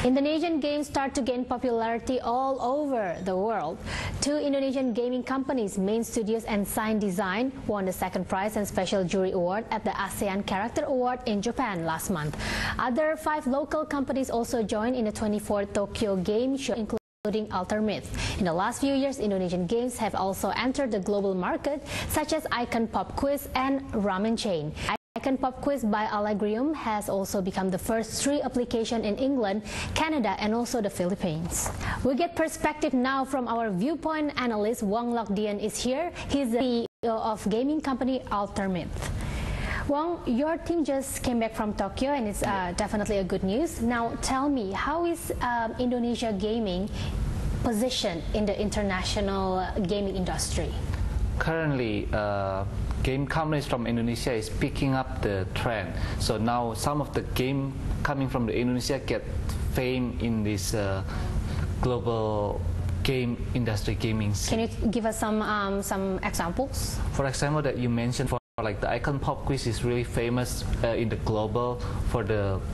Indonesian games start to gain popularity all over the world. Two Indonesian gaming companies, Main Studios and Sign Design, won the second prize and special jury award at the ASEAN Character Award in Japan last month. Other 5 local companies also joined in the 24th Tokyo Game Show, including Ultimate. In the last few years, Indonesian games have also entered the global market, such as Icon Pop Quiz and Ramen Chain. Icon Pop Quiz by Allegrium has also become the first free application in England, Canada, and also the Philippines. We get perspective now from our viewpoint analyst. Wong Lok Dian is here. He's the CEO of gaming company Ultimate. Wong, your team just came back from Tokyo, and it's definitely a good news. Now tell me, how is Indonesia gaming positioned in the international gaming industry? Currently, game companies from Indonesia is picking up the trend. So now some of the game coming from Indonesia get fame in this global game industry gaming scene. Can you give us some examples? For example, that you mentioned, like the Icon Pop Quiz is really famous in the global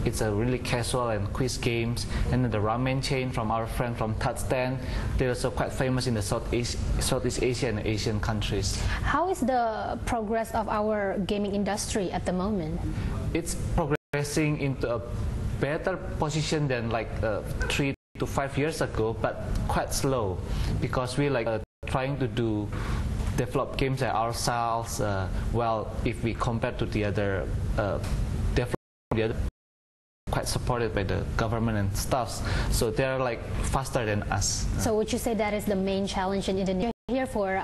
it's a really casual and quiz games. And then the Ramen Chain from our friend from Tajstan, they're also quite famous in the Southeast Asia and Asian countries. How is the progress of our gaming industry at the moment? It's progressing into a better position than like 3 to 5 years ago, but quite slow, because we trying to develop games ourselves. Well, if we compare to the other quite supported by the government and stuff, so they're like faster than us. So would you say that is the main challenge in Indonesia here for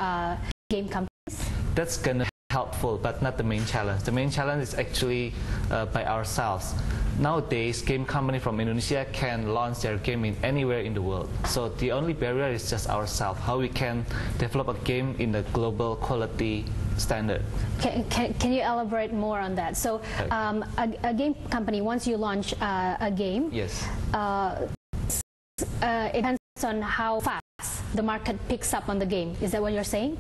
game companies? That's gonna be helpful, but not the main challenge. The main challenge is actually by ourselves. Nowadays, game company from Indonesia can launch their game in anywhere in the world. So the only barrier is just ourselves, how we can develop a game in the global quality standard. Can you elaborate more on that? So a game company, once you launch a game, yes, it depends on how fast the market picks up on the game. Is that what you're saying?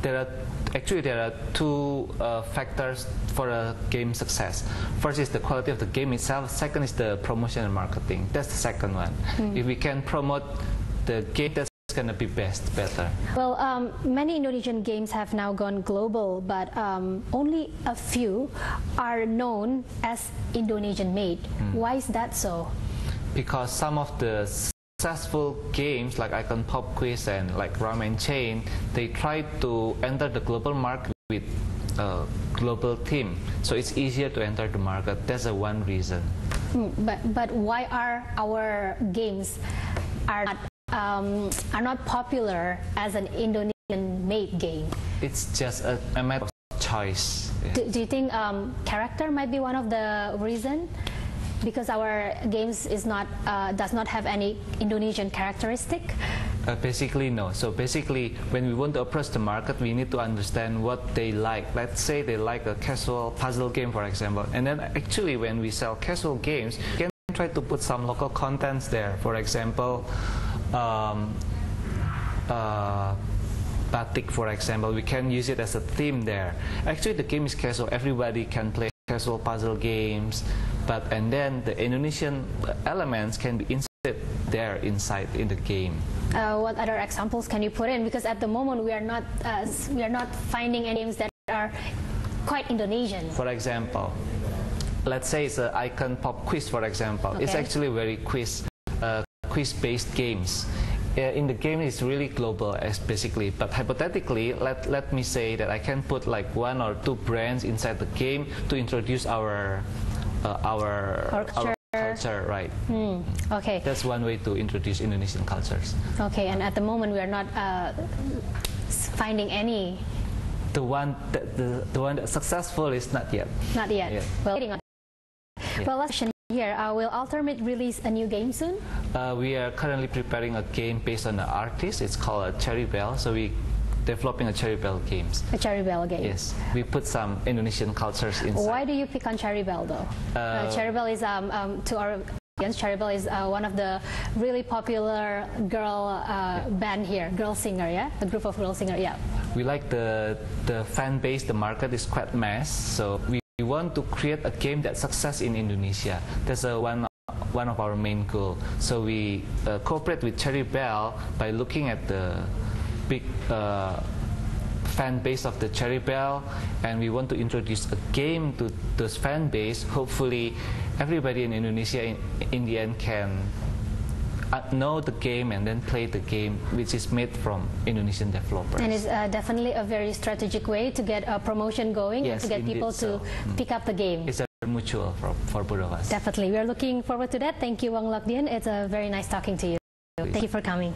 There are 2 factors for a game success. First is the quality of the game itself. Second is the promotion and marketing. That's the second one. If we can promote the game, that's going to be better. Well, many Indonesian games have now gone global, but only a few are known as Indonesian made. Why is that so? Because some of the successful games like Icon Pop Quiz and like Ramen Chain, they try to enter the global market with a global team, so it's easier to enter the market. That's one reason. But why are our games are not popular as an Indonesian-made game? It's just a matter of choice. Yeah. Do you think character might be one of the reasons? Because our games does not have any Indonesian characteristic? Basically, no. So basically, when we want to approach the market, we need to understand what they like. Let's say they like a casual puzzle game, for example. And then actually, when we sell casual games, we can try to put some local contents there. For example, batik, for example, we can use it as a theme there. Actually, the game is casual. Everybody can play casual puzzle games, and then the Indonesian elements can be inserted there inside in the game. What other examples can you put in? Because at the moment we are not finding any games that are quite Indonesian. For example, let's say it's an Icon Pop Quiz, for example. Okay. It's actually very quiz-based games. In the game, it's really global, basically. But hypothetically, let me say that I can put like 1 or 2 brands inside the game to introduce our culture, right? Okay. That's one way to introduce Indonesian cultures. Okay, and at the moment we are not finding any. The one that's successful is not yet. Not yet. Yeah. Well, yeah. Well, last question here. Will Ultimate release a new game soon? We are currently preparing a game based on an artist. It's called Cherry Bell. So we developing a Cherry Bell games. A Cherry Bell game. Yes, we put some Indonesian cultures inside. Why do you pick on Cherry Bell though? Cherry Bell is to our audience, Cherry Bell is one of the really popular girl band here, girl singer, yeah, a group of girl singer, yeah. We like the fan base. The market is quite mass, so we want to create a game that success in Indonesia. That's one one of our main goals. So we cooperate with Cherry Bell by looking at the big fan base of the Cherry Bell, and we want to introduce a game to this fan base. Hopefully everybody in Indonesia in the end can know the game and then play the game, which is made from Indonesian developers. And it's definitely a very strategic way to get a promotion going, yes, and to get people to pick up the game. It's a mutual for both of us. Definitely. We are looking forward to that. Thank you, Wong Lok Dien. It's very nice talking to you. Thank you for coming.